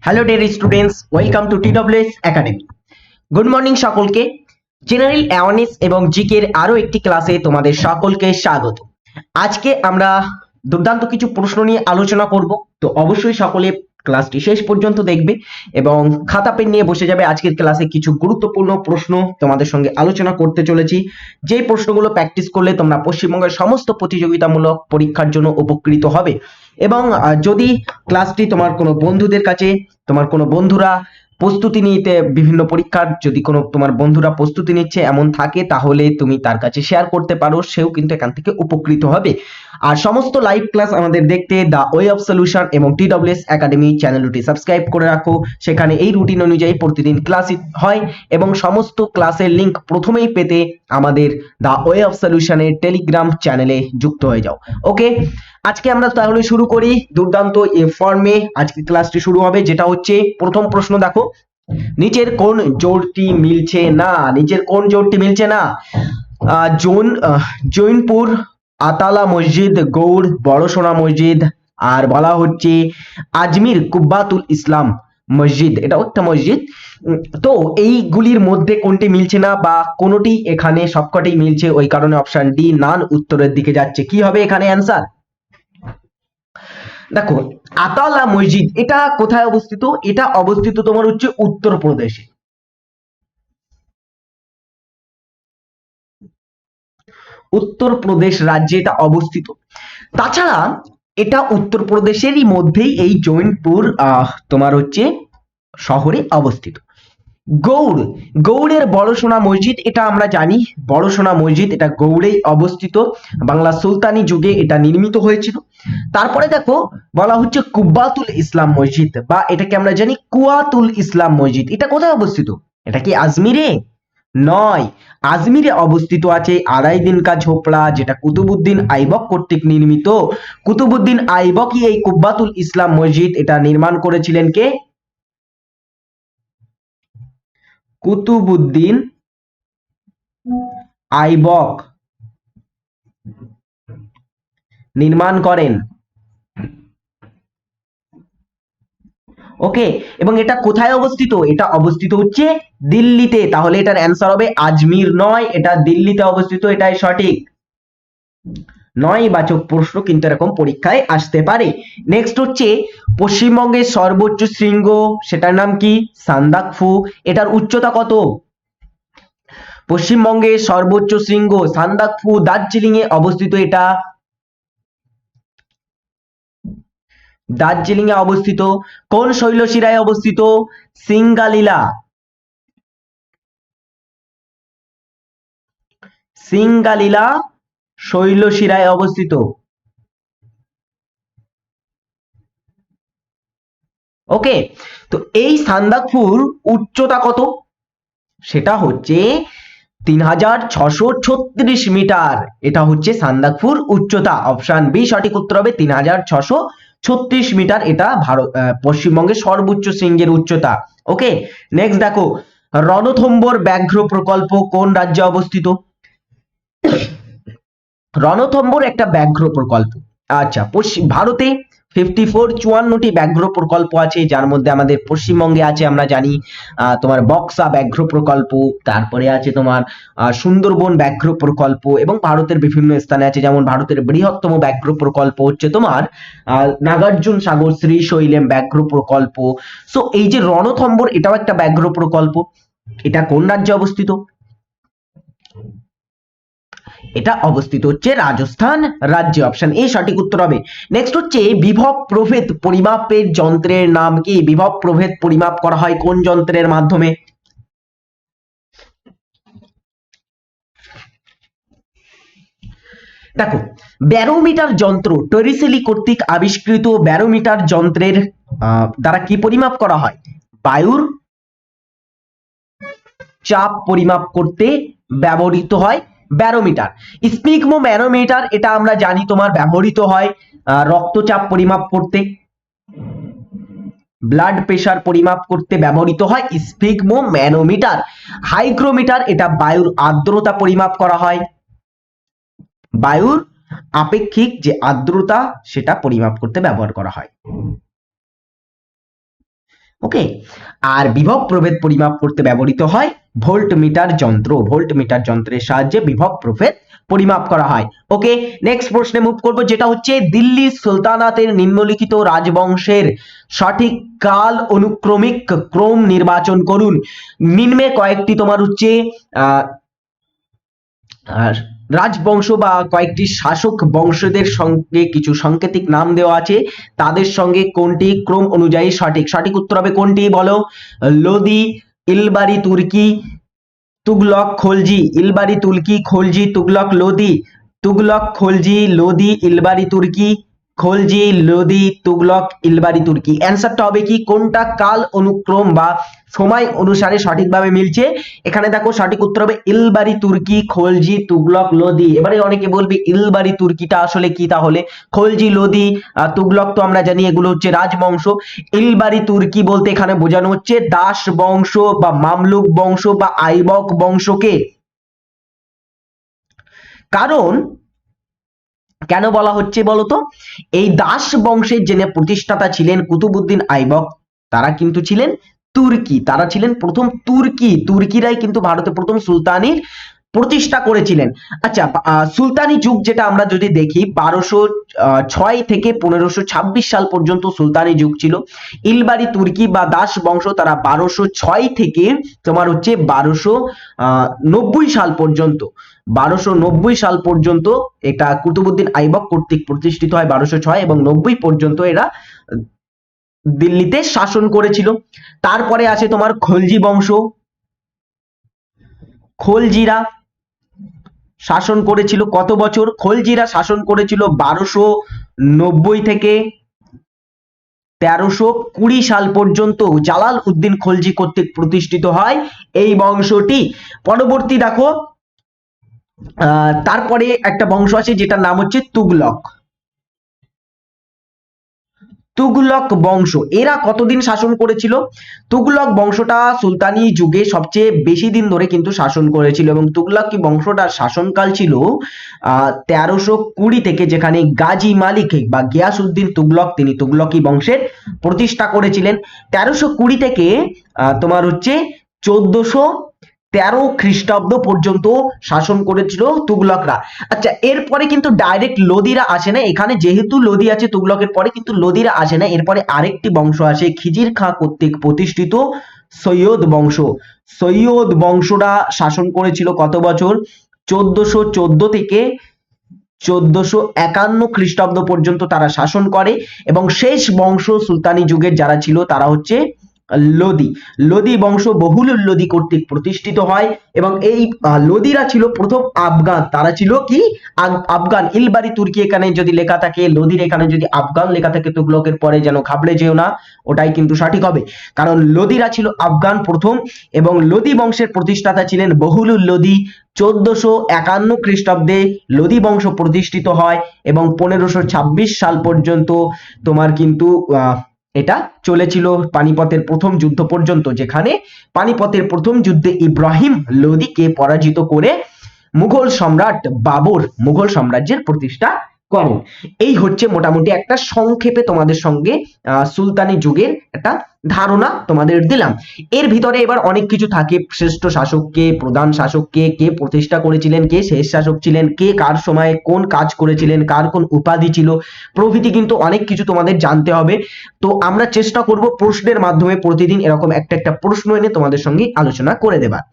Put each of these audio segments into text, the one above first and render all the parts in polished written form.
Hello dear students, welcome to TWS academy. Good morning সকলকে। General awareness এবং জিকের আরো একটি ক্লাসে তোমাদের সকলকে স্বাগত। আজকে আমরা দুর্দান্ত কিছু প্রশ্ন নিয়ে আলোচনা করব, তো অবশ্যই সকলে ক্লাসটি শেষ পর্যন্ত দেখবে এবং খাতা পেন নিয়ে বসে যাবে। আজকের ক্লাসে কিছু গুরুত্বপূর্ণ প্রশ্ন তোমাদের সঙ্গে আলোচনা করতে চলেছি, যে প্রশ্নগুলো প্র্যাকটিস করলে তোমরা পশ্চিমবঙ্গের সমস্ত প্রতিযোগিতামূলক পরীক্ষার জন্য উপকৃত হবে। এবং যদি ক্লাসটি তোমার কোনো বন্ধুদের কাছে, তোমার কোনো বন্ধুরা প্রস্তুতি নিতে বিভিন্ন পরীক্ষার, যদি কোনো তোমার বন্ধুরা প্রস্তুতি নিচ্ছে এমন থাকে, তাহলে তুমি তার কাছে শেয়ার করতে পারো, সেও কিন্তু এখান থেকে উপকৃত হবে। আর সমস্ত লাইভ ক্লাস আমাদের দেখতে দ্য ওয়ে অফ সলিউশন এবং TWS একাডেমি চ্যানেলটি সাবস্ক্রাইব করে রাখো। সেখানে এই রুটিন অনুযায়ী প্রতিদিন ক্লাস হয় এবং সমস্ত ক্লাসের লিংক প্রথমেই পেতে আমাদের দ্য ওয়ে অফ সলিউশনের টেলিগ্রাম চ্যানেলে যুক্ত হয়ে যাও। ওকে, আজকে আমরা তাহলে শুরু করি দুর্দান্ত ফর্মে। আজকে ক্লাসটি শুরু হবে, যেটা হচ্ছে প্রথম প্রশ্ন। দেখো, নিচের কোন জোড়টি মিলছে না? নিচের কোন জোড়টি মিলছে না? জৈনপুর, আতালা মসজিদ, গৌড় বড়সোনা মসজিদ, আর বলা হচ্ছে আজমির কুব্বাতুল ইসলাম মসজিদ, এটা একটা মসজিদ। তো এইগুলির মধ্যে কোনটি মিলছে না বা কোনটি এখানে সবকটি মিলছে, ওই কারণে অপশন ডি নান উত্তরের দিকে যাচ্ছে। কি হবে এখানে অ্যান্সার? দেখো, আতালা মসজিদ এটা কোথায় অবস্থিত? এটা অবস্থিত তোমার হচ্ছে উত্তরপ্রদেশে। উত্তরপ্রদেশ রাজ্যে এটা অবস্থিত। তাছাড়া এটা উত্তরপ্রদেশেরই মধ্যেই এই জৈনপুর তোমার হচ্ছে শহরে অবস্থিত। গৌড়, গৌড়ের বড়সোনা মসজিদ, এটা আমরা জানি বড়সোনা মসজিদ এটা গৌড়েই অবস্থিত। বাংলা সুলতানি যুগে এটা নির্মিত হয়েছিল। তারপরে দেখো, বলা হচ্ছে কুব্বাতুল ইসলাম মসজিদ, বা এটাকে আমরা জানি কুয়াতুল ইসলাম মসজিদ, এটা কোথায় অবস্থিত? এটা কি আজমিরে? নয়, আজমিরে অবস্থিত আছে আলাউদ্দিন কা ঝোপড়া, যেটা কুতুবউদ্দিন আইবক কর্তৃক নির্মিত। কুতুবউদ্দিন আইবকই এই কুব্বাতুল ইসলাম মসজিদ এটা নির্মাণ করেছিলেন। কে? কুতুবউদ্দিন আইবক নির্মাণ করেন। ওকে, এবং এটা কোথায় অবস্থিত? এটা অবস্থিত হচ্ছে দিল্লিতে। তাহলে এটার অ্যান্সার হবে আজমির নয়, এটা দিল্লিতে অবস্থিত, এটাই সঠিক। নয় বাচক প্রশ্ন কিন্তু এরকম পরীক্ষায় আসতে পারে। নেক্সট হচ্ছে পশ্চিমবঙ্গের সর্বোচ্চ শৃঙ্গ, সেটার নাম কি? সান্দাকফু। এটার উচ্চতা কত? পশ্চিমবঙ্গের সর্বোচ্চ শৃঙ্গ সান্দাকফু দার্জিলিং এ অবস্থিত। এটা দার্জিলিং এ অবস্থিত। কোন শৈলশিরায় অবস্থিত? সিঙ্গালীলা। সিঙ্গালীলা শৈলশিরায় অবস্থিত। ওকে, তো এই সান্দাকফুর উচ্চতা কত? সেটা হচ্ছে 3636 মিটার। এটা হচ্ছে সান্দাকফুর উচ্চতা। অপশন বি সঠিক উত্তর হবে 3636 মিটার। এটা ভারত পশ্চিমবঙ্গের সর্বোচ্চ শৃঙ্গের উচ্চতা। ওকে, নেক্সট দেখো, রণথম্বর ব্যাঘ্র প্রকল্প কোন রাজ্যে অবস্থিত? রণথম্বর একটা ব্যাঘ্র প্রকল্প। আচ্ছা, ভারতে 54 ব্যাঘ্র প্রকল্প আছে, যার মধ্যে আমাদের পশ্চিমবঙ্গে আছে আমরা জানি তোমার বক্সা ব্যাঘ্র প্রকল্প, তারপরে আছে তোমার সুন্দরবন ব্যাঘ্র প্রকল্প, এবং ভারতের বিভিন্ন স্থানে আছে। যেমন ভারতের বৃহত্তম ব্যাঘ্র প্রকল্প হচ্ছে তোমার নাগার্জুন সাগর শ্রীশৈলেম ব্যাঘ্র প্রকল্প। সো এই যে রণথম্বর, এটাও একটা ব্যাঘ্র প্রকল্প। এটা কোন রাজ্যে অবস্থিত? এটা অবস্থিত হচ্ছে রাজস্থান রাজ্যে। অপশন এ সঠিক উত্তর হবে। নেক্সট হচ্ছে বিভব প্রভেদ পরিমাপের যন্ত্রের নাম কি? বিভব প্রভেদ পরিমাপ করা হয় কোন যন্ত্রের মাধ্যমে? দেখো, ব্যারোমিটার যন্ত্র টরিসেলি কর্তৃক আবিষ্কৃত ব্যারোমিটার যন্ত্রের দ্বারা কি পরিমাপ করা হয়? বায়ুর চাপ পরিমাপ করতে ব্যবহৃত হয় ব্যারোমিটার। স্পিগমো ম্যানোমিটার, এটা আমরা জানি তোমার ব্যবহৃত হয় রক্তচাপ পরিমাপ করতে, ব্লাড প্রেসার পরিমাপ করতে ব্যবহৃত হয় স্পিগমো ম্যানোমিটার। হাইগ্রোমিটার, এটা বায়ুর আর্দ্রতা পরিমাপ করা হয়, বায়ুর আপেক্ষিক যে আর্দ্রতা সেটা পরিমাপ করতে ব্যবহার করা হয়। ওকে। আর বিভব প্রভেদ পরিমাপ করতে ব্যবহৃত হয় ভোল্টমিটার যন্ত্র। ভোল্টমিটার যন্ত্রের সাহায্যে বিভব প্রভেদ পরিমাপ করা হয়। ওকে, নেক্সট প্রশ্নে মুভ করব, যেটা হচ্ছে দিল্লি সুলতানাতের নিম্নলিখিত রাজবংশের সঠিক কাল অনুক্রমিক ক্রম নির্বাচন করুন। নিম্নে কয়েকটি তোমার হচ্ছে আর রাজবংশ বা কয়েকটি শাসক বংশদের সঙ্গে কিছু সাংকেতিক নাম দেওয়া আছে, তাদের সঙ্গে কোনটি ক্রম অনুযায়ী সঠিক? সঠিক উত্তর হবে কোনটি বলো? লোদি, ইলবারি তুর্কি, তুগলক খলজি। ইলবারি তুর্কি, খলজি, তুগলক লোদি। তুগলক খলজি, লোদি, ইলবারি তুর্কি, খলজি, লোদি, তুগলক, ইলবারি তুর্কি। অ্যান্সারটা হবে কি, কোনটা কাল অনুক্রম বা সময় অনুসারে সঠিকভাবে মিলছে? এখানে দেখো সঠিক উত্তর হবে ইলবারি তুর্কি, খলজি, তুগলক, লোদি। এবারে অনেকে বলবে ইলবারি তুর্কিটা আসলে কি তাহলে? খলজি, লোদি, তুগলক তো আমরা জানি এগুলো হচ্ছে রাজবংশ। ইলবারি তুর্কি বলতে এখানে বোঝানো হচ্ছে দাস বংশ বা মামলুক বংশ বা আইবক বংশকে। কারণ কেন বলা হচ্ছে বলতো? এই দাস বংশের যিনি প্রতিষ্ঠাতা ছিলেন কুতুবউদ্দিন আইবক, তারা কিন্তু ছিলেন তুর্কি। তারা ছিলেন প্রথম তুর্কি। তুর্কিরাই কিন্তু ভারতে প্রথম সুলতানির প্রতিষ্ঠা করেছিলেন। আচ্ছা, সুলতানি যুগ যেটা আমরা যদি দেখি 1206 থেকে 1526 সাল পর্যন্ত সুলতানি যুগ ছিল। ইলবারি তুর্কি বা দাস বংশ তারা 1206 থেকে তোমার হচ্ছে 1290 সাল পর্যন্ত, 1290 সাল পর্যন্ত এটা কুতুবউদ্দিন আইবক কর্তৃক প্রতিষ্ঠিত হয় 1206 এবং 90 পর্যন্ত এরা দিল্লিতে শাসন করেছিল। তারপরে আছে তোমার খলজি বংশ। খলজিরা শাসন করেছিল কত বছর? খলজিরা শাসন করেছিল 1290 থেকে 1320 সাল পর্যন্ত। জালাল উদ্দিন খলজি কর্তৃক প্রতিষ্ঠিত হয় এই বংশটি। পরবর্তী দেখো, তারপরে একটা বংশ আছে যেটার নাম হচ্ছে তুগলক। তুগলক বংশ এরা কতদিন শাসন করেছিল? তুগলক বংশটা সুলতানি যুগে সবচেয়ে বেশি দিন ধরে কিন্তু শাসন করেছিল এবং তুগলকি বংশটার শাসনকাল ছিল 1320 থেকে, যেখানে গাজী মালিক বা গিয়াসউদ্দিন তুগলক তিনি তুগলকি বংশের প্রতিষ্ঠা করেছিলেন। 1320 থেকে তোমার হচ্ছে 1413 খ্রিস্টাব্দ পর্যন্ত শাসন করেছিল তুগলকরা। আচ্ছা, এরপরে কিন্তু ডাইরেক্ট লোদিরা আসে না এখানে, যেহেতু লোদি আছে তুগলকের পরে, কিন্তু লোদিরা আসে না। এরপরে আরেকটি বংশ আসে খিজির খাঁ কর্তৃক প্রতিষ্ঠিত সৈয়দ বংশ। সৈয়দ বংশরা শাসন করেছিল কত বছর? 1414 থেকে 1451 খ্রিস্টাব্দ পর্যন্ত তারা শাসন করে এবং শেষ বংশ সুলতানি যুগের যারা ছিল তারা হচ্ছে লোদি। লোদি বংশ বহুল লোদি কর্তৃক প্রতিষ্ঠিত হয় এবং এই লোদিরা ছিল প্রথম আফগান। তারা ছিল কি? আফগান। ইলবারি তুর্কি এখানে যদি লেখা থাকে, লোদির এখানে যদি আফগান লেখা থাকে তুগলকের পরে যেন ঘাবড়ে যেও না, ওটাই কিন্তু সঠিক হবে। কারণ লোদিরা ছিল আফগান প্রথম এবং লোদি বংশের প্রতিষ্ঠাতা ছিলেন বহুল লোদি। 1451 খ্রিস্টাব্দে লোদি বংশ প্রতিষ্ঠিত হয় এবং 1526 সাল পর্যন্ত তোমার কিন্তু এটা চলেছিল পানিপথের প্রথম যুদ্ধ পর্যন্ত, যেখানে পানিপথের প্রথম যুদ্ধে ইব্রাহিম লোদিকে পরাজিত করে মুঘল সম্রাট বাবর মুঘল সাম্রাজ্যের প্রতিষ্ঠা করেন। এই হচ্ছে মোটামুটি একটা সংক্ষেপে তোমাদের সঙ্গে সুলতানি যুগের একটা ধারণা তোমাদের দিলাম। এর ভিতরে এবার অনেক কিছু থাকে, শ্রেষ্ঠ শাসক কে, প্রধান শাসক কে, কে প্রতিষ্ঠা করেছিলেন, কে শেষ শাসক ছিলেন, কে কার সময়ে কোন কাজ করেছিলেন, কার কোন উপাধি ছিল প্রভৃতি, কিন্তু অনেক কিছু তোমাদের জানতে হবে। তো আমরা চেষ্টা করব প্রশ্নের মাধ্যমে প্রতিদিন এরকম একটা একটা প্রশ্ন এনে তোমাদের সঙ্গে আলোচনা করে দেবার।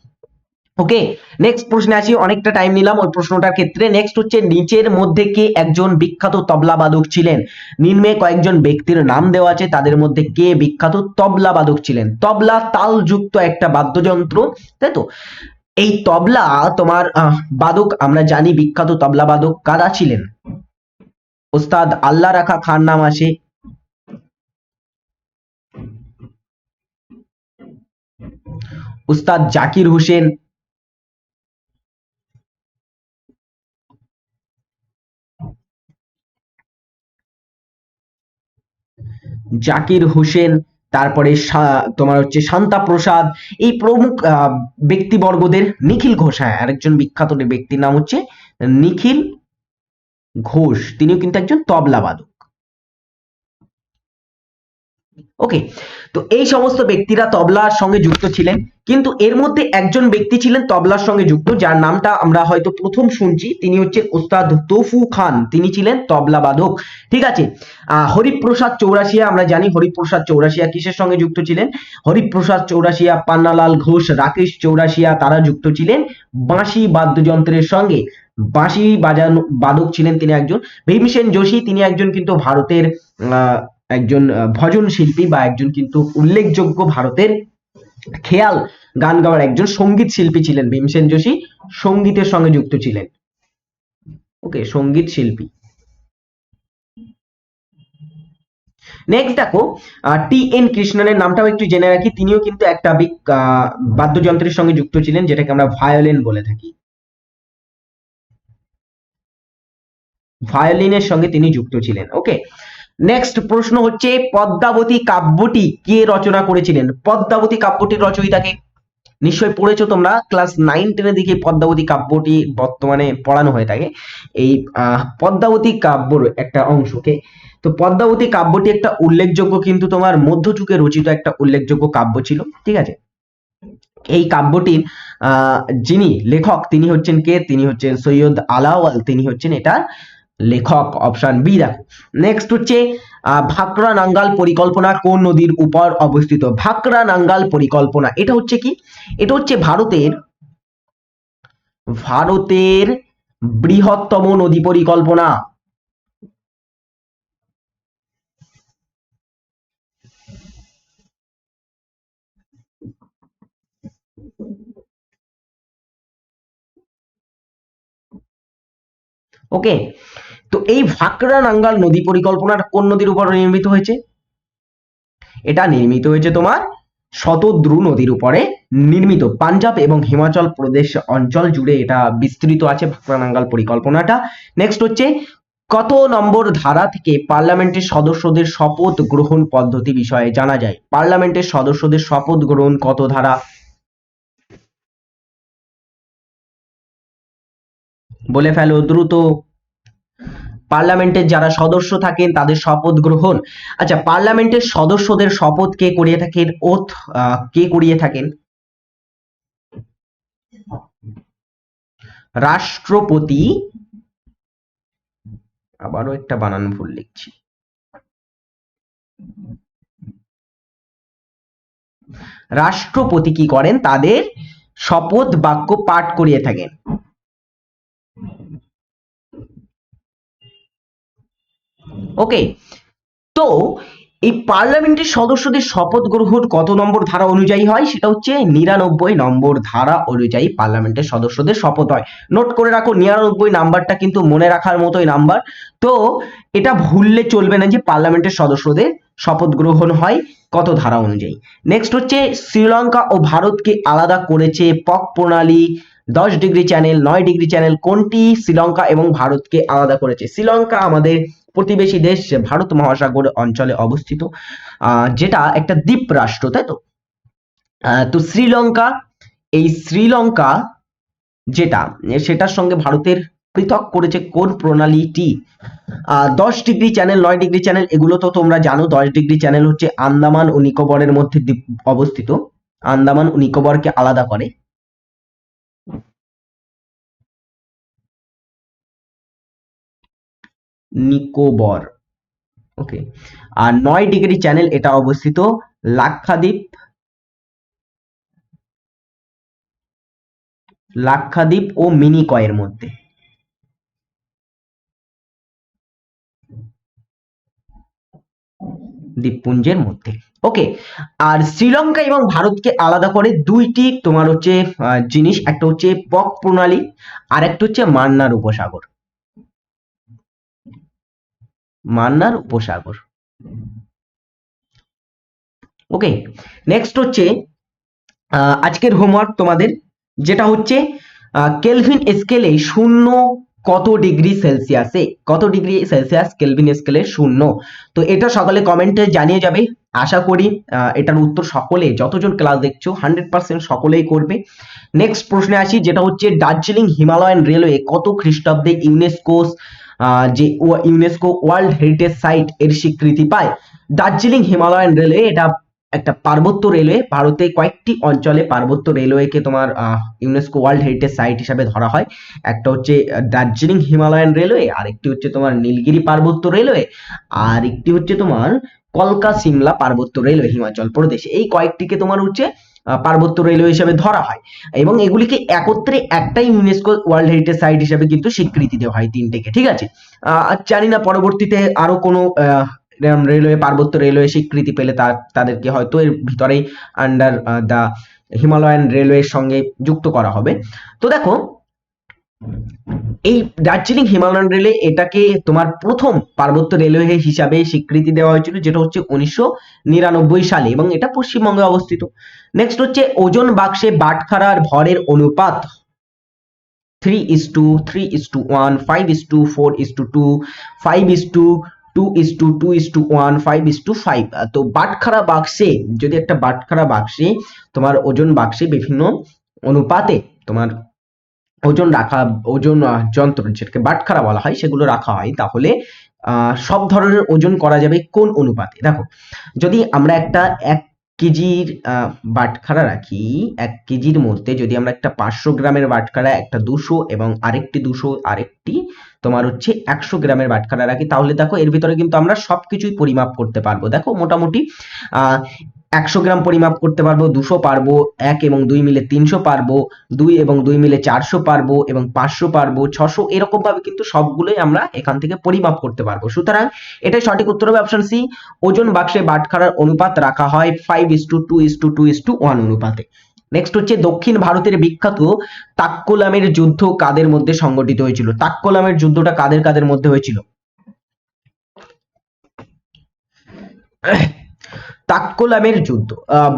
ওকে, নেক্সট প্রশ্নে আসি, অনেকটা টাইম নিলাম ওই প্রশ্নটার ক্ষেত্রে। নেক্সট হচ্ছে নিচের মধ্যে কে একজন বিখ্যাত তবলাবাদক ছিলেন? নিম্নে কয়েকজন ব্যক্তির নাম দেওয়া আছে, তাদের মধ্যে কে বিখ্যাত তবলাবাদক ছিলেন? তবলা তালযুক্ত একটা বাদ্যযন্ত্র, তাই তো? এই তবলা তোমার বাদক আমরা জানি, বিখ্যাত তবলা বাদক কারা ছিলেন? ওস্তাদ আল্লাহ রাখা খান নাম আসে, উস্তাদ জাকির হোসেন, জাকির হোসেন, তারপরে তোমার হচ্ছে শান্তা প্রসাদ, এই প্রমুখ ব্যক্তিবর্গদের। নিখিল ঘোষ, হ্যাঁ আরেকজন বিখ্যাত ব্যক্তির নাম হচ্ছে নিখিল ঘোষ, তিনিও কিন্তু একজন তবলা বাদক। ওকে, তো এই সমস্ত ব্যক্তিরা তবলার সঙ্গে যুক্ত ছিলেন, কিন্তু এর মধ্যে একজন ব্যক্তি ছিলেন তবলার সঙ্গে যুক্ত, যার নামটা আমরা হয়তো প্রথম শুনছি। তিনি হচ্ছেন ওস্তাদ তৌফু খান, তিনি ছিলেন তবলা বাদক। ঠিক আছে। হরিপ্রসাদ চৌরাশিয়া, আমরা জানি হরিপ্রসাদ চৌরাশিয়া কিসের সঙ্গে যুক্ত ছিলেন? হরিপ্রসাদ চৌরাশিয়া, পান্নালাল ঘোষ, রাকেশ চৌরাশিয়া, তারা যুক্ত ছিলেন বাঁশি বাদ্যযন্ত্রের সঙ্গে। বাঁশি বাজানো বাদক ছিলেন তিনি একজন। ভীমসেন যোশী, তিনি একজন কিন্তু ভারতের একজন ভজন শিল্পী বা একজন কিন্তু উল্লেখযোগ্য ভারতের খেয়াল গান গাওয়ার একজন সঙ্গীত শিল্পী ছিলেন ভীমসেন যোশী, সঙ্গীতের সঙ্গে যুক্ত ছিলেন। ওকে, সঙ্গীত শিল্পী। নেক্সট দেখো, টি এন কৃষ্ণনের নামটাও একটু জেনে রাখি, তিনিও কিন্তু একটা বাদ্যযন্ত্রের সঙ্গে যুক্ত ছিলেন, যেটাকে আমরা ভায়োলিন বলে থাকি। ভায়োলিনের সঙ্গে তিনি যুক্ত ছিলেন। ওকে, নেক্সট প্রশ্ন হচ্ছে পদ্মাবতী কাব্যটি কে রচনা করেছিলেন? পদ্মাবতী কাব্যটির রচয়িতাকে নিশ্চয়ই পড়েছো তোমরা, ক্লাস 9-10 দিকে পদ্মাবতী কাব্যটি বর্তমানে পড়ানো হয়ে থাকে। এই পদ্মাবতী কাব্যর একটা অংশকে। তো পদ্মাবতী কাব্যটি একটা উল্লেখযোগ্য কিন্তু তোমার মধ্যযুগে রচিত একটা উল্লেখযোগ্য কাব্য ছিল। ঠিক আছে। এই কাব্যটির যিনি লেখক তিনি হচ্ছেন কে? তিনি হচ্ছেন সৈয়দ আলাওয়াল, তিনি হচ্ছেন এটার লেখক। অপশন বি দেখো। নেক্সট হচ্ছে ভাকরা নাঙ্গাল পরিকল্পনা কোন নদীর উপর অবস্থিত? ভাকরা নাঙ্গাল পরিকল্পনা এটা হচ্ছে কি? এটা হচ্ছে ভারতের বৃহত্তম নদী পরিকল্পনা। ওকে, তো এই ভাকরা নাঙ্গাল নদী পরিকল্পনাটা কোন নদীর উপর নির্মিত হয়েছে? এটা নির্মিত হয়েছে তোমার শতদ্রু নদীর উপরে নির্মিত। পাঞ্জাব এবং হিমাচল প্রদেশ অঞ্চল জুড়ে এটা বিস্তৃত আছে ভাকরা নাঙ্গাল পরিকল্পনাটা। নেক্সট হচ্ছে কত নম্বর ধারা থেকে পার্লামেন্টের সদস্যদের শপথ গ্রহণ পদ্ধতি বিষয়ে জানা যায়? পার্লামেন্টের সদস্যদের শপথ গ্রহণ কত ধারা? বলে ফেলো দ্রুত। পার্লামেন্টের যারা সদস্য থাকেন তাদের শপথ গ্রহণ। আচ্ছা, পার্লামেন্টের সদস্যদের শপথ কে করিয়ে থাকেন? ওথ কে করিয়ে থাকেন? রাষ্ট্রপতি। আবারও একটা বানান ভুল লিখছি। রাষ্ট্রপতি কি করেন? তাদের শপথ বাক্য পাঠ করিয়ে থাকেন। ওকে, তো এই পার্লামেন্টের সদস্যদের শপথ গ্রহণ কত নম্বর ধারা অনুযায়ী হয়? সেটা হচ্ছে 99 নম্বর ধারা অনুযায়ী পার্লামেন্টের সদস্যদের শপথ হয়। নোট করে রাখো, 99 নাম্বারটা কিন্তু মনে রাখার মতোই নাম্বার। তো এটা ভুললে চলবে না যে পার্লামেন্টের সদস্যদের শপথ গ্রহণ হয় কত ধারা অনুযায়ী। নেক্সট হচ্ছে শ্রীলঙ্কা ও ভারতকে আলাদা করেছে পক প্রণালী, 10 ডিগ্রি চ্যানেল, 9 ডিগ্রি চ্যানেল, কোনটি শ্রীলঙ্কা এবং ভারতকে আলাদা করেছে? শ্রীলঙ্কা আমাদের প্রতিবেশী দেশ, ভারত মহাসাগর অঞ্চলে অবস্থিত, যেটা একটা দ্বীপ রাষ্ট্র, তাই তো? তো শ্রীলঙ্কা, এই শ্রীলঙ্কা যেটা, সেটার সঙ্গে ভারতের পৃথক করেছে কোন প্রণালীটি? 10 ডিগ্রি চ্যানেল, 9 ডিগ্রি চ্যানেল, এগুলো তো তোমরা জানো। 10 ডিগ্রি চ্যানেল হচ্ছে আন্দামান ও নিকোবরের মধ্যে দ্বীপ অবস্থিত, আন্দামান ও নিকোবরকে আলাদা করে। নিকোবর। ওকে, আর 9 ডিগ্রি চ্যানেল এটা অবস্থিত লাক্ষাদ্বীপ, লাক্ষাদ্বীপ ও মিনিকয়ের মধ্যে। দ্বীপপুঞ্জের মধ্যে। ওকে, আর শ্রীলঙ্কা এবং ভারতকে আলাদা করে দুইটি তোমার হচ্ছে জিনিস, একটা হচ্ছে পক প্রণালী আর একটা হচ্ছে মান্নার উপসাগর। মান্নার উপসাগর। ওকে, নেক্সট হচ্ছে আজকের হোমওয়ার্ক তোমাদের, যেটা হচ্ছে কেলভিন স্কেলে শূন্য কত ডিগ্রি সেলসিয়াসে? কত ডিগ্রি সেলসিয়াস কেলভিন স্কেলে শূন্য? তো এটা সকালে কমেন্টে জানিয়ে যাবে। আশা করি এটার উত্তর সকলে, যতজন ক্লাস দেখছো 100% সকলেই করবে। নেক্সট প্রশ্নে আসি, যেটা হচ্ছে দার্জিলিং হিমালয়ান রেলওয়ে কত খ্রিস্টাব্দে ইউনেস্কো যে ইউনেস্কো ওয়ার্ল্ড হেরিটেজ সাইট এর স্বীকৃতি পায়। দার্জিলিং হিমালয়ান রেলওয়ে এটা একটা পার্বত্য রেলওয়ে, ভারতে কয়েকটি অঞ্চলে পার্বত্য রেলওয়েকে তোমার ইউনেস্কো ওয়ার্ল্ড হেরিটেজ সাইট হিসাবে ধরা হয়। একটা হচ্ছে দার্জিলিং হিমালয়ান রেলওয়ে, আরেকটি হচ্ছে তোমার নীলগিরি পার্বত্য রেলওয়ে, আর একটি হচ্ছে তোমার কলকা সিমলা পার্বত্য রেলওয়ে হিমাচল প্রদেশ। এই কয়েকটিকে তোমার হচ্ছে পার্বত্য রেলওয়ে হিসেবে ধরা হয় এবং এগুলিকে একত্রে একটাই ইউনেস্কো ওয়ার্ল্ড হেরিটেজ সাইট হিসেবে কিন্তু স্বীকৃতি দেওয়া হয় তিনটেকে, ঠিক আছে। জানি না পরবর্তীতে আরো কোনো রেলওয়ে পার্বত্য রেলওয়ে স্বীকৃতি পেলে তাদেরকে হয়তো এর ভিতরেই আন্ডার দা হিমালয়ান রেলওয়ের সঙ্গে যুক্ত করা হবে। তো দেখো এই দার্জিলিং হিমালয়ান রেলওয়ে এটাকে তোমার প্রথম পার্বত্য রেলওয়ে হিসাবে স্বীকৃতি দেওয়া হয়েছিল, যেটা হচ্ছে 1999 সালে, এবং এটা পশ্চিমবঙ্গে অবস্থিত। নেক্সট হচ্ছে ওজন বাক্সে বাটখারার ভরের অনুপাত 3:3:1, 5:4:2, 5:2:2:1, 5:5। তো বাটখারা বাক্সে, যদি একটা বাটখারা বাক্সে তোমার ওজন বাক্সে বিভিন্ন অনুপাতে তোমার ওজন রাখা, ওজন যন্ত্র যেটাকে বাটখারা বলা হয় সেগুলো রাখা হয়, তাহলে সব ধরনের ওজন করা যাবে কোন অনুপাতে। দেখো যদি আমরা একটা 1 কেজির বাটখারা রাখি, 1 কেজির মধ্যে যদি আমরা একটা 500 গ্রামের বাটখারা, একটা 200 এবং আরেকটি 200, আরেকটি তোমার হচ্ছে 100 গ্রামের বাটখারা রাখি, তাহলে দেখো এর ভিতরে কিন্তু আমরা সবকিছুই পরিমাপ করতে পারবো। দেখো মোটামুটি 100 গ্রাম পরিমাপ করতে পারবো, 200 পারবো, 1 এবং 2 মিলে 300 পারবো, 2 এবং 2 মিলে 400 পারবো, এবং 500 পারবো, 600, এরকম ভাবে কিন্তু সবগুলোই আমরা এখান থেকে পরিমাপ করতে পারবো। সুতরাং এটাই সঠিক উত্তর হবে অপশন সি। ওজন বাক্সে বাটখারার অনুপাত রাখা হয় 5:2:2:1 অনুপাতে। নেক্সট হচ্ছে দক্ষিণ ভারতের বিখ্যাত তাক্কোলামের যুদ্ধ কাদের মধ্যে সংগঠিত হয়েছিল? তাক্কোলামের যুদ্ধটা কাদের কাদের মধ্যে হয়েছিল? তাক্কোলামের যুদ্ধ,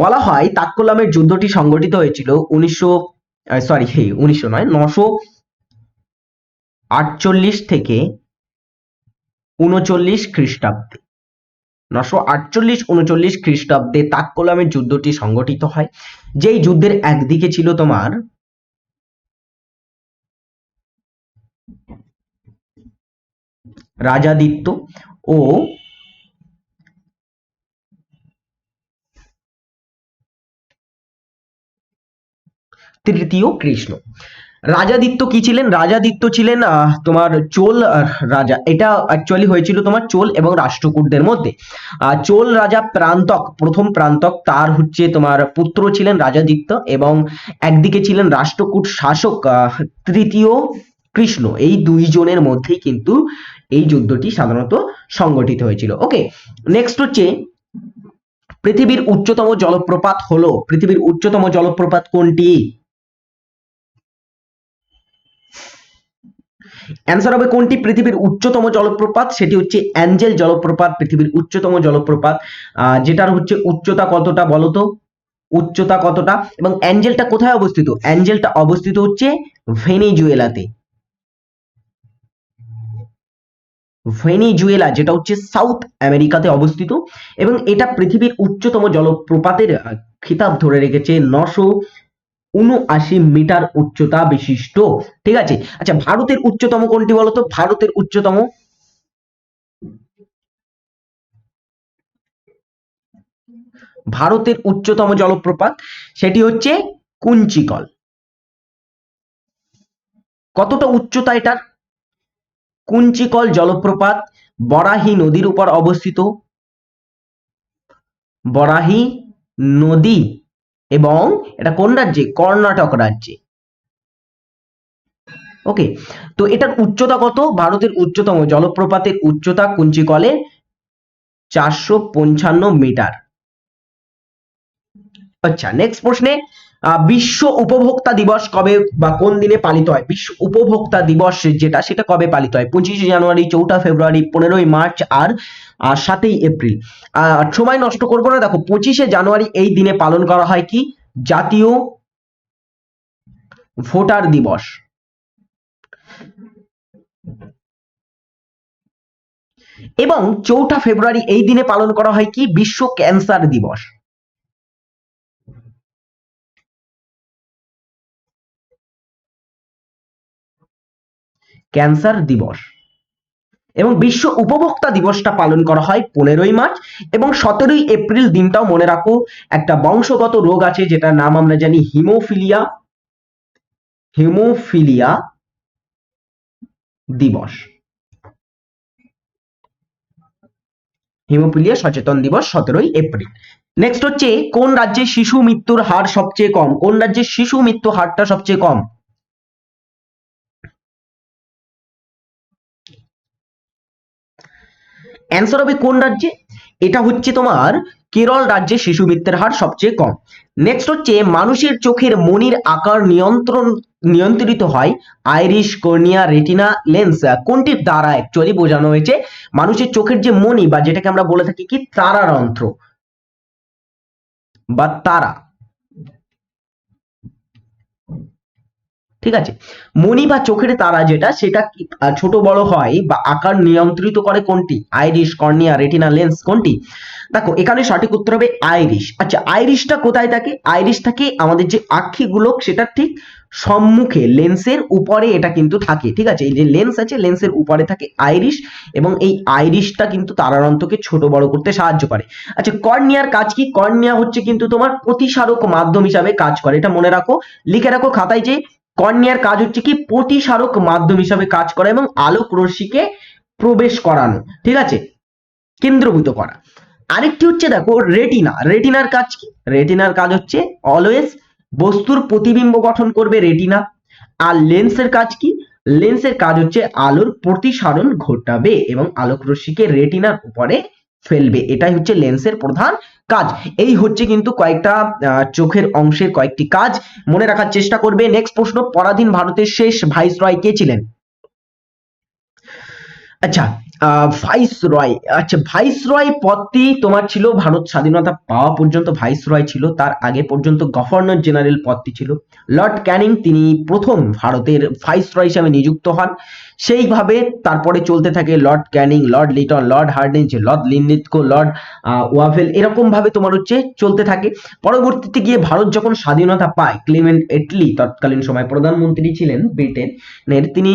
বলা হয় তাক্কোলামের যুদ্ধটি সংগঠিত হয়েছিল 1900 নয়, 948 থেকে 39 খ্রিস্টাব্দে। 948-39 খ্রিস্টাব্দে তাক্কোলামের যুদ্ধটি সংগঠিত হয়, যেই যুদ্ধের একদিকে ছিল তোমার রাজাদিত্য ও তৃতীয় কৃষ্ণ। রাজাদিত্য কি ছিলেন? রাজাদিত্য ছিলেন তোমার চোল রাজা। এটা অ্যাকচুয়ালি হয়েছিল তোমার চোল এবং রাষ্ট্রকূটদের মধ্যে। চোল রাজা প্রান্তক, প্রথম প্রান্তক, তার হচ্ছে তোমার পুত্র ছিলেন রাজাদিত্য, এবং একদিকে ছিলেন রাষ্ট্রকূট শাসক তৃতীয় কৃষ্ণ। এই দুইজনের মধ্যেই কিন্তু এই যুদ্ধটি সাধারণত সংগঠিত হয়েছিল। ওকে, নেক্সট হচ্ছে পৃথিবীর উচ্চতম জলপ্রপাত হলো, পৃথিবীর উচ্চতম জলপ্রপাত কোনটি? অ্যান্সার হবে কোনটি পৃথিবীর উচ্চতম জলপ্রপাত? সেটি হচ্ছে অ্যাঞ্জেল জলপ্রপাত, পৃথিবীর উচ্চতম জলপ্রপাত। যেটার হচ্ছে উচ্চতা কতটা বলতো? উচ্চতা কতটা? এবং অ্যাঞ্জেলটা কোথায় অবস্থিত? অ্যাঞ্জেলটা অবস্থিত হচ্ছে ভেনেজুয়েলাতে। ভেনেজুয়েলা যেটা হচ্ছে সাউথ আমেরিকাতে অবস্থিত, এবং এটা পৃথিবীর উচ্চতম জলপ্রপাতের খিতাব ধরে রেখেছে 979 মিটার উচ্চতা বিশিষ্ট। ঠিক আছে, আচ্ছা ভারতের উচ্চতম কোনটি বলতো? ভারতের উচ্চতম, ভারতের উচ্চতম জলপ্রপাত সেটি হচ্ছে কুঞ্চিকল। কতটা উচ্চতা এটার? কুঞ্চিকল জলপ্রপাত বরাহি নদীর উপর অবস্থিত, বরাহি নদী, এবং এটা কোন রাজ্যে? কর্ণাটক রাজ্যে। ওকে, তো এটার উচ্চতা কত? ভারতের উচ্চতম জলপ্রপাতের উচ্চতা কুঞ্চিকলে 455 মিটার। আচ্ছা, নেক্সট প্রশ্নে বিশ্ব উপভোক্তা দিবস কবে বা কোন দিনে পালিত হয়? বিশ্ব উপভোক্তা দিবস যেটা, সেটা কবে পালিত হয়? 25শে জানুয়ারি, 4ঠা ফেব্রুয়ারি, 15ই মার্চ, আর 7ই এপ্রিল। সময় নষ্ট করবো না, দেখো 25শে জানুয়ারি এই দিনে পালন করা হয় কি? জাতীয় ভোটার দিবস। এবং 4ঠা ফেব্রুয়ারি এই দিনে পালন করা হয় কি? বিশ্ব ক্যান্সার দিবস। ক্যান্সার দিবস। এবং বিশ্ব উপভোক্তা দিবসটা পালন করা হয় 15ই মার্চ, এবং 17ই এপ্রিল দিনটাও মনে রাখো, একটা বংশগত রোগ আছে যেটার নাম আমরা জানি হিমোফিলিয়া, হিমোফিলিয়া দিবস, হিমোফিলিয়া সচেতন দিবস 17ই এপ্রিল। নেক্সট হচ্ছে কোন রাজ্যে শিশু মৃত্যুর হার সবচেয়ে কম? কোন রাজ্যে শিশু মৃত্যু হারটা সবচেয়ে কম? অ্যান্সার হবে কোন রাজ্যে? এটা হচ্ছে তোমার কেরল রাজ্যে শিশু মৃত্যুর হার সবচেয়ে কম। নেক্সট হচ্ছে মানুষের চোখের মনির আকার নিয়ন্ত্রিত হয় আইরিশ, কর্নিয়া, রেটিনা, লেন্স কোনটির দ্বারা অ্যাকচুয়ালি বোঝানো হয়েছে? মানুষের চোখের যে মনি বা যেটাকে আমরা বলে থাকি কি তারারন্ধ্র বা তারা, ঠিক আছে, মনি বা চোখের তারা যেটা, সেটা ছোট বড় হয় বা আকার নিয়ন্ত্রিত করে কোনটি? আইরিশ, কর্নিয়া, রেটিনা, লেন্স কোনটি? দেখো এখানে সঠিক উত্তর হবে আইরিশ। আচ্ছা, আইরিশটা কোথায় থাকে? আইরিশ থাকে আমাদের যে আখি গোলক সেটা ঠিক সম্মুখে, লেন্সের উপরে এটা কিন্তু থাকে, ঠিক আছে, এই যে লেন্স আছে লেন্সের উপরে থাকে আইরিশ, এবং এই আইরিশটা কিন্তু তারারন্ধ্রকে ছোট বড় করতে সাহায্য করে। আচ্ছা, কর্নিয়ার কাজ কি? কর্নিয়া হচ্ছে কিন্তু তোমার প্রতিসারক মাধ্যম হিসাবে কাজ করে, এটা মনে রাখো, লিখে রাখো খাতায়, যে কর্নিয়ার কাজ হচ্ছে কি প্রতিসারক মাধ্যম হিসাবে কাজ করা এবং আলোক রশ্মিকে প্রবেশ করানো, ঠিক আছে, কেন্দ্রভূত করা। আরেকটি হচ্ছে দেখো রেটিনা, রেটিনার কাজ কি? রেটিনার কাজ হচ্ছে অলওয়েজ বস্তুর প্রতিবিম্ব গঠন করবে রেটিনা। আর লেন্সের কাজ কি? লেন্সের কাজ হচ্ছে আলোর প্রতিসারণ ঘটাবে এবং আলোক রশ্মিকে রেটিনার উপরে ফেলবে, এটাই হচ্ছে লেন্সের প্রধান কাজ। এই হচ্ছে কিন্তু কয়েকটা চোখের অংশের কয়েকটি কাজ, মনে রাখার চেষ্টা করবে। নেক্সট প্রশ্ন, পরাধীন ভারতের শেষ ভাইসরয় কে ছিলেন? আচ্ছা, ভাইসরয়, আচ্ছা ভাইসরয় পদটি তোমার ছিল ভারত স্বাধীনতা পাওয়া পর্যন্ত ভাইসরয় ছিল, তার আগে পর্যন্ত গভর্নর জেনারেল পদটি ছিল। লর্ড ক্যানিং তিনি প্রথম ভারতের ভাইসরয় হিসেবে নিযুক্ত হন, সেইভাবে তারপরে চলতে থাকে Lord Canning, Lord Liton, Lord Hardinge, Lord Linlithgow, Lord Wavell, এরকম ভাবে তোমার হচ্ছে চলতে থাকে। পরবর্তীতে গিয়ে ভারত যখন স্বাধীনতা পায়, ক্লেমেন্ট এটলি তৎকালীন সময় প্রধানমন্ত্রী ছিলেন ব্রিটেনের, তিনি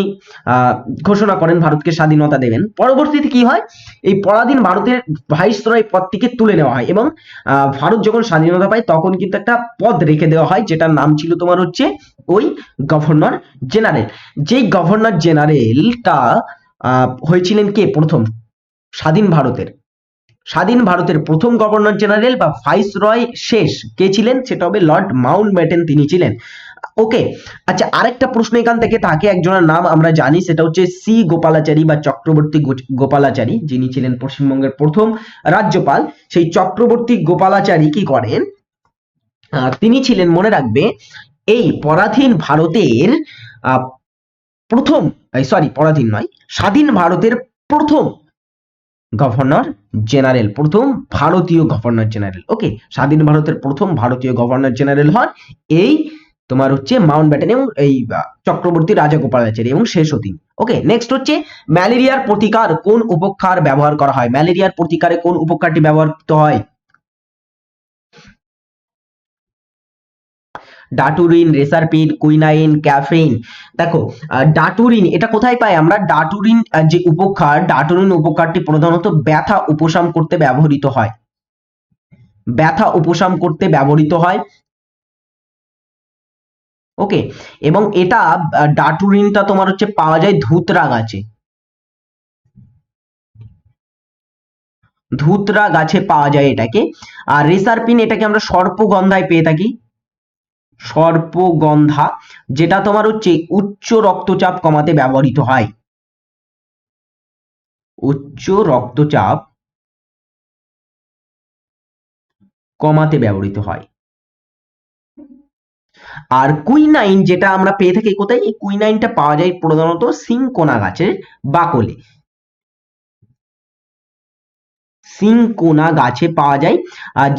ঘোষণা করেন ভারতকে স্বাধীনতা দেবেন। পরবর্তীতে কি হয়, এই পরাধীন ভারতের ভাইসরয় পদটিকে তুলে নেওয়া হয় এবং ভারত যখন স্বাধীনতা পায় তখন কিন্তু একটা পদ রেখে দেওয়া হয় যেটার নাম ছিল তোমার হচ্ছে ওই গভর্নর জেনারেল। যেই গভর্নর জেনারেলটা হয়েছিলেন কে প্রথম স্বাধীন ভারতের? স্বাধীন ভারতের প্রথম গভর্নর জেনারেল বা ভাইসরয় শেষ কে ছিলেন? সেটা হবে লর্ড মাউন্টব্যাটেন, তিনি ছিলেন। ওকে, আচ্ছা আরেকটা প্রশ্ন এখান থেকে থাকে, একজনের নাম আমরা জানি, সেটা হচ্ছে সি গোপালাচারী বা চক্রবর্তী গোপালাচারী, যিনি ছিলেন পশ্চিমবঙ্গের প্রথম রাজ্যপাল। সেই চক্রবর্তী গোপালাচারী কি করেন? তিনি ছিলেন, মনে রাখবে, এই পরাধীন ভারতের প্রথম, সরি পরাধীন নয়, স্বাধীন ভারতের প্রথম গভর্নর জেনারেল, প্রথম ভারতীয় গভর্নর জেনারেল। ওকে, স্বাধীন ভারতের প্রথম ভারতীয় গভর্নর জেনারেল হন এই তোমার হচ্ছে মাউন্টব্যাটেন এবং এই চক্রবর্তী রাজাগোপালাচারী, এবং শেষও তিনি। ওকে, নেক্সট হচ্ছে ম্যালেরিয়ার প্রতিকার কোন উপকার ব্যবহার করা হয়? ম্যালেরিয়ার প্রতিকারে কোন উপকারটি ব্যবহৃত হয়? ডাটুরিন, রেসারপিন, কুইনাইন, ক্যাফেইন। দেখো ডাটুরিন এটা কোথায় পাই আমরা? ডাটুরিন যে উপকার, ডাটুরিন উপকারটি প্রধানত ব্যথা উপশম করতে ব্যবহৃত হয়, ব্যথা উপশম করতে ব্যবহৃত হয়। ওকে, এবং এটা ডাটুরিনটা তোমার হচ্ছে পাওয়া যায় ধুতরা গাছে, ধুতরা গাছে পাওয়া যায় এটাকে। আর রেসারপিন এটাকে আমরা সর্পগন্ধায় পেয়ে থাকি, সর্পগন্ধা, যেটা তোমার হচ্ছে উচ্চ রক্তচাপ কমাতে ব্যবহৃত হয়, উচ্চ রক্তচাপ কমাতে ব্যবহৃত হয়। আর কুইনাইন যেটা আমরা পেয়ে থাকি কোথায়? এই কুইনাইনটা পাওয়া যায় প্রধানত সিংকোনা গাছের বাকলে, সিংকোনা গাছে পাওয়া যায়,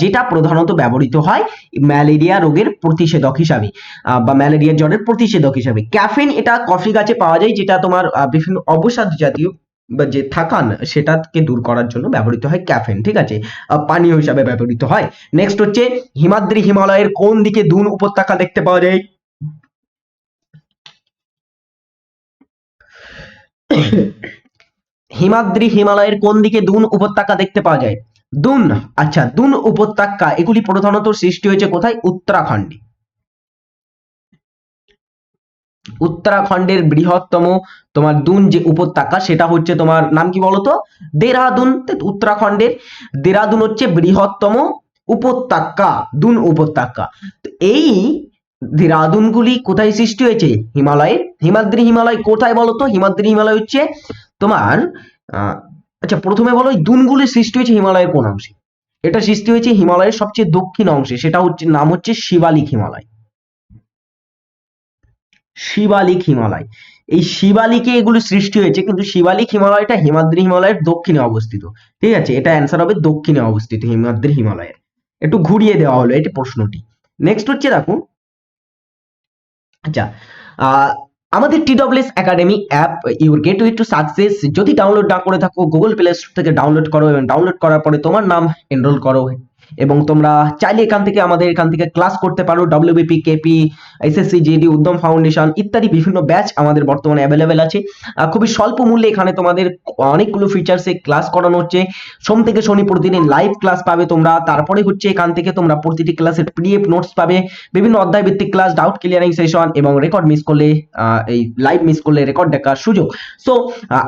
যেটা প্রধানত ব্যবহৃত হয় ম্যালেরিয়া রোগের প্রতিষেধক হিসাবে বা ম্যালেরিয়া জ্বরের প্রতিষেধক হিসাবে। ক্যাফেন এটা কফি গাছে পাওয়া যায়, যেটা তোমার বিভিন্ন অবসাদ জাতীয় বা যে থাকান সেটাকে দূর করার জন্য ব্যবহৃত হয় ক্যাফেন, ঠিক আছে, পানীয় হিসাবে ব্যবহৃত হয়। নেক্সট হচ্ছে হিমাদ্রি হিমালয়ের কোন দিকে দুন উপত্যকা দেখতে পাওয়া যায়? হিমাদ্রি হিমালয়ের কোন দিকে দুন উপত্যকা দেখতে পাওয়া যায়? দুন, আচ্ছা দুন উপত্যকা এগুলি প্রধানত সৃষ্টি হয়েছে কোথায়? উত্তরাখণ্ডে। উত্তরাখণ্ডের বৃহত্তম তোমার দুন যে উপত্যকা সেটা হচ্ছে তোমার নাম কি বলতো? দেরাদুন। উত্তরাখণ্ডের দেরাদুন হচ্ছে বৃহত্তম উপত্যকা, দুন উপত্যকা। তো এই দেরাদুন গুলি কোথায় সৃষ্টি হয়েছে? হিমালয়ের। হিমাদ্রি হিমালয় কোথায় বলতো? হিমাদ্রি হিমালয় হচ্ছে তোমার আচ্ছা প্রথমে বলো এই দুনগুলি সৃষ্টি হয়েছে হিমালয়ের কোন অংশে? এটা সৃষ্টি হয়েছে হিমালয়ের সবচেয়ে দক্ষিণ অংশে, সেটা হচ্ছে নাম হচ্ছে শিবালিক হিমালয়। শিবালিক হিমালয়, এই শিবালিকে এগুলো সৃষ্টি হয়েছে, কিন্তু শিবালিক হিমালয়টা হিমাদ্রি হিমালয়ের দক্ষিণে অবস্থিত। ঠিক আছে, এটা অ্যান্সার হবে দক্ষিণে অবস্থিত হিমাদ্রি হিমালয়ের। একটু ঘুরিয়ে দেওয়া হলো এটি প্রশ্নটি। নেক্সট হচ্ছে দেখো, আচ্ছা আমাদের TWS academy app your gateway to success যদি ডাউনলোড না করে থাকো গুগল প্লে স্টোর থেকে ডাউনলোড করো, এবং ডাউনলোড করার পরে তোমার নাম এনরোল করো, এবং তোমরা চাইলে এখান থেকে আমাদের এখান থেকে ক্লাস করতে পারো। WBP, KP, SSC, GD, উদ্যম ফাউন্ডেশন ইত্যাদি বিভিন্ন ব্যাচ আমাদের বর্তমানে অ্যাভেলেবেল আছে। খুবই স্বল্প মূল্যে এখানে তোমাদের অনেকগুলো ফিচার্সে ক্লাস করানো হচ্ছে। সোম থেকে শনি প্রতিদিন লাইভ ক্লাস পাবে তোমরা। তারপরে হচ্ছে এখান থেকে তোমরা প্রতিটি ক্লাসের PDF নোটস পাবে, বিভিন্ন অধ্যায় ভিত্তিক ক্লাস, ডাউট ক্লিয়ারিং সেশন, এবং রেকর্ড মিস করলে এই লাইভ মিস করলে রেকর্ড দেখার সুযোগ। সো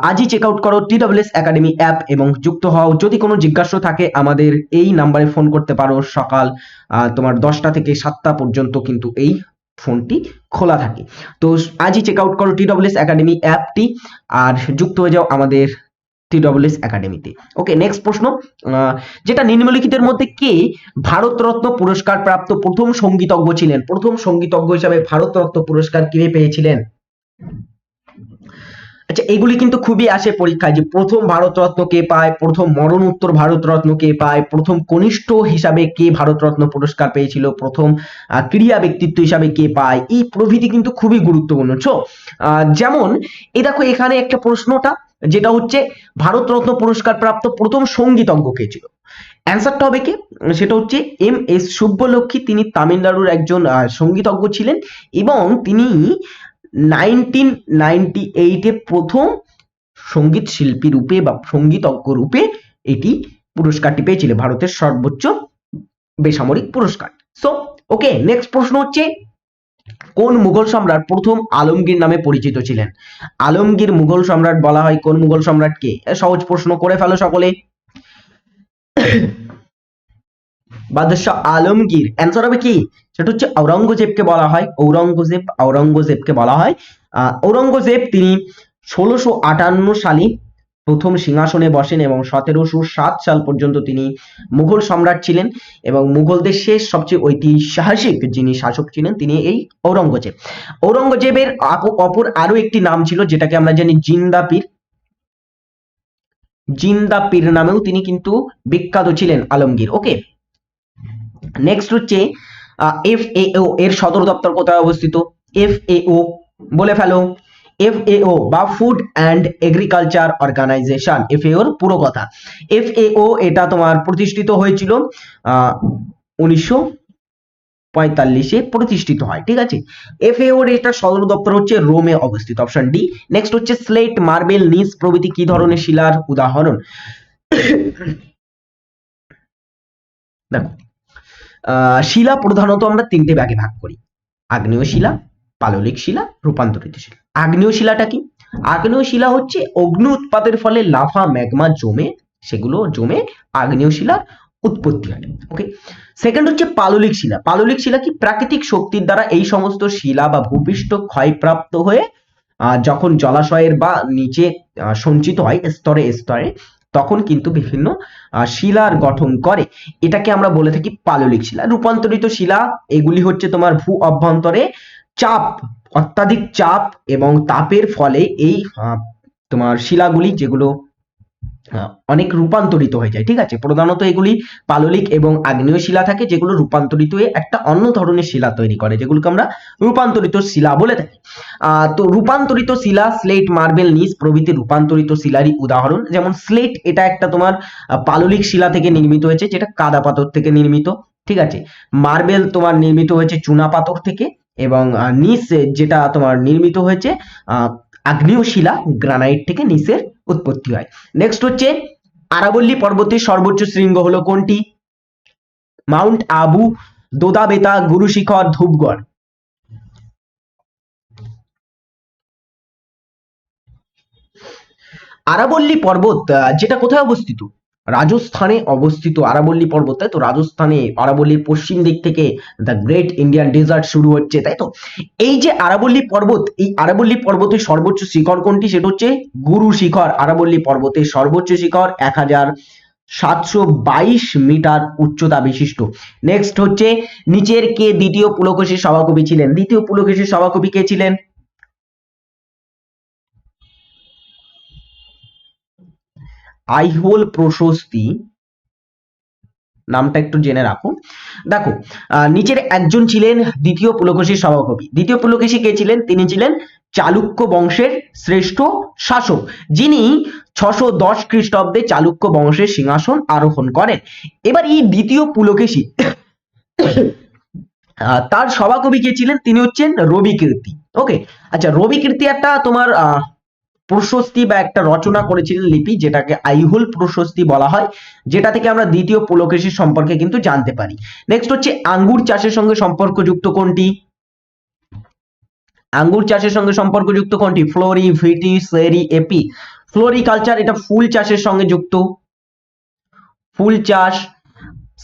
আজই চেক আউট করো TWS একাডেমি অ্যাপ এবং যুক্ত হও। যদি কোনো জিজ্ঞাসা থাকে আমাদের এই নাম্বারে ফোন করতে পারো। সকাল তোমার 10টা থেকে 7টা পর্যন্ত কিন্তু এই ফোনটি খোলা থাকে। তো আজই চেক আউট করো TWS একাডেমি অ্যাপটি আর যুক্ত হয়ে যাও আমাদের TWS একাডেমিতে। ওকে, নেক্সট প্রশ্ন, যেটা নিম্নলিখিতের মধ্যে কে ভারতরত্ন পুরস্কার প্রাপ্ত প্রথম সঙ্গীতজ্ঞ ছিলেন? প্রথম সঙ্গীতজ্ঞ হিসাবে ভারতরত্ন পুরস্কার কে পেয়েছিলেন? আচ্ছা এগুলি কিন্তু খুবই আসে পরীক্ষায়, যে প্রথম ভারতরত্ন কে পায়, প্রথম মরণোত্তর ভারতরত্ন কে পায়, প্রথম কনিষ্ঠ হিসাবে কে ভারতরত্ন পুরস্কার পেয়েছিল, প্রথম ক্রীড়া ব্যক্তিত্ব হিসাবে কে পায়, এই প্রভৃতি কিন্তু খুবই গুরুত্বপূর্ণ। যেমন এই দেখো এখানে একটা প্রশ্নটা যেটা হচ্ছে ভারতরত্ন পুরস্কার প্রাপ্ত প্রথম সঙ্গীতজ্ঞ কে ছিল? অ্যান্সারটা হবে কি? সেটা হচ্ছে MS সুব্বলক্ষ্মী। তিনি তামিলনাড়ুর একজন সঙ্গীতজ্ঞ ছিলেন, এবং তিনি 1998 প্রথম সঙ্গীত শিল্পী রূপে বা সঙ্গীতজ্ঞ রূপে এটি পুরস্কারটি পেয়েছিলেন, ভারতের সর্বোচ্চ বেসামরিক পুরস্কার। সো ওকে, নেক্সট প্রশ্ন হচ্ছে কোন মুঘল সম্রাট প্রথম আলমগীর নামে পরিচিত ছিলেন? আলমগীর মুঘল সম্রাট বলা হয় কোন মুঘল সম্রাটকে? সহজ প্রশ্ন, করে ফেলো সকলে। বাদশাহ আলমগীর। অ্যান্সার হবে কি? সেটা হচ্ছে ঔরঙ্গজেবকে বলা হয় ঔরঙ্গজেবকে বলা হয়। ঔরঙ্গজেব তিনি 1658 সালে প্রথম সিংহাসনে বসেন, এবং 1707 সাল পর্যন্ত তিনি মুঘল সম্রাট ছিলেন, এবং মুঘলদের শেষ সবচেয়ে ঐতিহাসিক যিনি শাসক ছিলেন তিনি এই ঔরঙ্গজেব। ঔরঙ্গজেবের অপর আরো একটি নাম ছিল যেটাকে আমরা জানি জিন্দা পীর নামেও তিনি কিন্তু বিখ্যাত ছিলেন আলমগীর। ওকে, নেক্সট হচ্ছে FAO এর সদর দপ্তর কোথায় অবস্থিত? FAO বলে ফেলো। FAO বা food and agriculture organisation, FAO এর পুরো কথা। FAO এটা তোমার প্রতিষ্ঠিত হয়েছিল 1945 প্রতিষ্ঠিত হয়। ঠিক আছে, FAO এর এটা সদর দপ্তর হচ্ছে রোমে অবস্থিত, অপশন ডি। নেক্সট হচ্ছে স্লেট, মার্বেল, নিস প্রভৃতি কি ধরনের শিলার উদাহরণ? দেখো শিলা প্রধানত আমরা তিনটে ভাগে ভাগ করি: আগ্নেয় শিলা, পাললিক শিলা, রূপান্তরিত শিলা। আগ্নেয় শিলাটা কি? আগ্নেয় শিলা হচ্ছে অগ্নি উৎপাতের ফলে লাভা ম্যাগমা সেগুলো জমে আগ্নেয় শিলার উৎপত্তি হয়। ওকে, সেকেন্ড হচ্ছে পাললিক শিলা। পাললিক শিলা কি? প্রাকৃতিক শক্তির দ্বারা এই সমস্ত শিলা বা ভূপৃষ্ঠ ক্ষয়প্রাপ্ত হয়ে যখন জলাশয়ের বা নিচে সঞ্চিত হয় স্তরে স্তরে, তখন কিন্তু বিভিন্ন শিলার গঠন করে। এটাকে আমরা বলে থাকি পাললিক শিলা। রূপান্তরিত শিলা এগুলি হচ্ছে তোমার ভূ অভ্যন্তরে অত্যাধিক চাপ এবং তাপের ফলে এই তোমার শিলাগুলি যেগুলো অনেক রূপান্তরিত হয়ে যায়। ঠিক আছে, প্রধানত এগুলি পাললিক এবং আগ্নেয় শিলা থাকে, যেগুলো রূপান্তরিত হয়ে একটা অন্য ধরনের শিলা তৈরি করে, যেগুলোকে আমরা রূপান্তরিত শিলা বলে থাকি। তো রূপান্তরিত শিলা স্লেট, মার্বেল, নিস প্রভৃতি রূপান্তরিত শিলারই উদাহরণ। যেমন স্লেট এটা একটা তোমার পাললিক শিলা থেকে নির্মিত হয়েছে, যেটা কাদা পাথর থেকে নির্মিত। ঠিক আছে, মার্বেল তোমার নির্মিত হয়েছে চুনা পাথর থেকে, এবং নিস যেটা তোমার নির্মিত হয়েছে আগ্নেয় শিলা গ্রানাইট থেকে নিচের উৎপত্তি হয়। নেক্সট হচ্ছে আরাবল্লী পর্বতের সর্বোচ্চ শৃঙ্গ হলো কোনটি? মাউন্ট আবু, দোদা বেতা, গুরু শিখর, ধূপগড়। আরাবল্লী পর্বত যেটা কোথায় অবস্থিত? রাজস্থানে অবস্থিত আরাবল্লী পর্বত, তাই তো? রাজস্থানে আরাবল্লীর পশ্চিম দিক থেকে দ্য গ্রেট ইন্ডিয়ান ডেজার্ট শুরু হচ্ছে, তাই তো? এই যে আরাবল্লী পর্বত, এই আরাবল্লী পর্বতের সর্বোচ্চ শিখর কোনটি? সেটা হচ্ছে গুরু শিখর। আরাবল্লী পর্বতের সর্বোচ্চ শিখর 1722 মিটার উচ্চতা বিশিষ্ট। নেক্সট হচ্ছে নিচের কে দ্বিতীয় পুলকেশীর সভাকবি ছিলেন? দ্বিতীয় পুলকেশীর সভাকবি কে ছিলেন? আইহোল প্রশস্তি, নামটা একটু জেনে রাখো। দেখো, নিচের একজন ছিলেন দ্বিতীয় পুলকেশীর সভাকবি। দ্বিতীয় পুলকেশী কে ছিলেন? তিনি ছিলেন চালুক্য বংশের শ্রেষ্ঠ শাসক, যিনি 610 খ্রিস্টাব্দে চালুক্য বংশের সিংহাসন আরোহণ করেন। এবার এই দ্বিতীয় পুলকেশী তার সভাকবি কে ছিলেন? তিনি হচ্ছেন রবিকীর্তি। ওকে, আচ্ছা, রবিকীর্তি একটা তোমার প্রশস্তি বা একটা রচনা করেছিলেন লিপি, যেটাকে আইহোল প্রশস্তি বলা হয়, যেটা থেকে আমরা দ্বিতীয় পুলকেশীর সম্পর্কে কিন্তু জানতে পারি। নেক্সট হচ্ছে আঙ্গুর চাষের সঙ্গে সম্পর্কযুক্ত কোনটি? আঙ্গুর চাষের সঙ্গে সম্পর্কযুক্ত কোনটি? ফ্লোরি, ভিটি, সেরি, এপি। ফ্লোরিকালচার, এটা ফুল চাষের সঙ্গে যুক্ত, ফুল চাষ।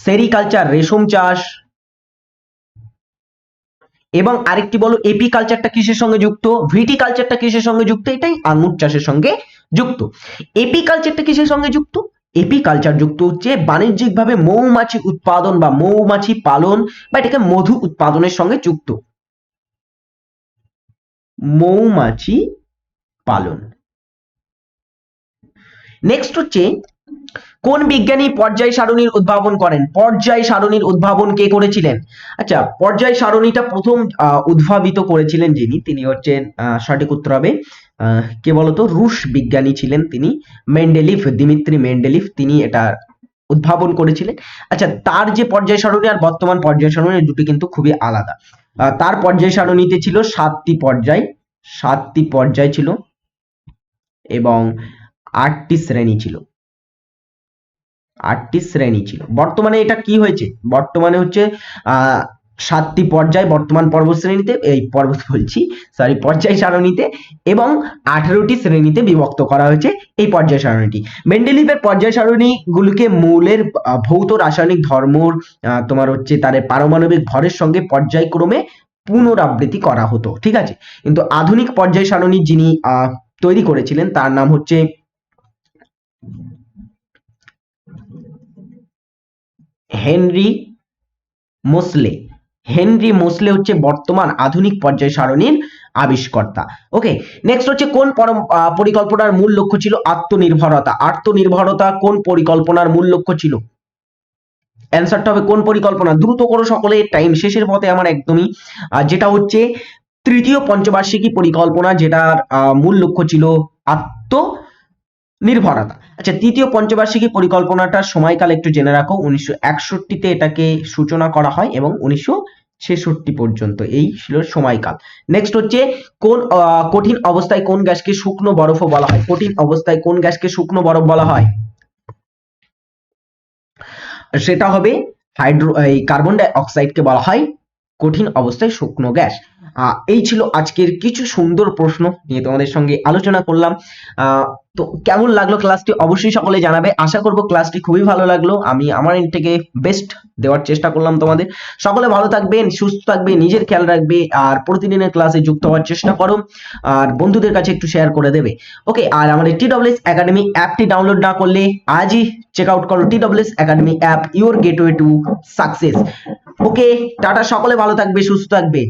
সেরিকালচার, রেশম চাষ। এবং আরেকটি বলো, এপি কালচারটা কিসের সঙ্গে যুক্ত? ভিটি কালচারটা কিসের সঙ্গে যুক্ত? এটাই আঙ্গুর চাষের সঙ্গে যুক্ত। এপি কালচারটা কিসের সঙ্গে যুক্ত? এপি কালচার যুক্ত হচ্ছে বাণিজ্যিকভাবে মৌমাছি উৎপাদন বা মৌমাছি পালন বা এটাকে মধু উৎপাদনের সঙ্গে যুক্ত। মৌমাছি পালন। নেক্সট হচ্ছে কোন বিজ্ঞানী পর্যায় সারণীর উদ্ভাবন করেন? পর্যায় সারণীর উদ্ভাবন কে করেছিলেন? আচ্ছা, পর্যায় সারণীটা প্রথম উদ্ভাবিত করেছিলেন যিনি, তিনি হচ্ছেন, সঠিক উত্তর হবে কে বলতো? রুশ বিজ্ঞানী ছিলেন তিনি, মেন্ডেলিফ, দিমিত্রি মেন্ডেলিফ, তিনি এটা উদ্ভাবন করেছিলেন। আচ্ছা, তার যে পর্যায় সারণী আর বর্তমান পর্যায় সারণী দুটি কিন্তু খুবই আলাদা। তার পর্যায় সারণীতে ছিল 7টি পর্যায়, 7টি পর্যায় ছিল এবং 8টি শ্রেণী ছিল, 8টি শ্রেণী ছিল। বর্তমানে এটা কি হয়েছে? বর্তমানে হচ্ছে 7টি পর্যায় বর্তমান পর্বত শ্রেণীতে, এই পর্বত বলছি, সরি, পর্যায় সারণীতে, এবং 18টি শ্রেণীতে বিভক্ত করা হয়েছে এই পর্যায় সারণীটি। মেন্ডেলিফের পর্যায় সারণী গুলিকে মৌলের ভৌত রাসায়নিক ধর্মর তোমার হচ্ছে তার পারমাণবিক ভরের সঙ্গে পর্যায়ক্রমে পুনরাবৃত্তি করা হতো, ঠিক আছে? কিন্তু আধুনিক পর্যায় সারণী যিনি তৈরি করেছিলেন তার নাম হচ্ছে হেনরি মোসলে। হেনরি মোসলে হচ্ছে বর্তমান আধুনিক পর্যায় সারণীর আবিষ্কর্তা। ওকে, নেক্সট হচ্ছে কোন পরিকল্পনার মূল লক্ষ্য ছিল আত্মনির্ভরতা? আত্মনির্ভরতা কোন পরিকল্পনার মূল লক্ষ্য ছিল? অ্যান্সারটা হবে কোন পরিকল্পনা? দ্রুত করো সকলে, টাইম শেষের পথে আমার একদমই। যেটা হচ্ছে তৃতীয় পঞ্চবার্ষিকী পরিকল্পনা, যেটার মূল লক্ষ্য ছিল আত্মনির্ভরতা। আচ্ছা, তৃতীয় পঞ্চবার্ষিকী পরিকল্পনাটার সময়কাল একটু জেনে রাখো। 1961-তে এটাকে সূচনা করা হয় এবং 1966 পর্যন্ত এই ছিল সময়কাল। নেক্সট হচ্ছে কোন কঠিন অবস্থায় কোন গ্যাসকে শুকনো বরফও বলা হয়? কঠিন অবস্থায় কোন গ্যাসকে শুকনো বরফ বলা হয়? সেটা হবে কার্বন ডাই অক্সাইডকে বলা হয় কঠিন অবস্থায় শুকনো গ্যাস। এই ছিল আজকের কিছু সুন্দর প্রশ্ন নিয়ে তোমাদের সঙ্গে আলোচনা করলাম। তো কেমন লাগলো ক্লাসটি অবশ্যই সকলে জানাবে। আশা করব ক্লাসটি খুবই ভালো লাগলো। আমি আমার এন্ড থেকে বেস্ট দেওয়ার চেষ্টা করলাম তোমাদের। সকলে ভালো থাকবেন, সুস্থ থাকবে, নিজের খেয়াল রাখবে, আর প্রতিদিনের ক্লাসে যুক্ত হওয়ার চেষ্টা করো, আর বন্ধুদের কাছে একটু শেয়ার করে দেবে। ওকে, আর আমাদের TWS একাডেমি অ্যাপটি ডাউনলোড না করলে আজই চেক আউট করো TWS academy app, your gateway to success. Okay, tata, সকলে ভালো থাকবে, সুস্থ থাকবে।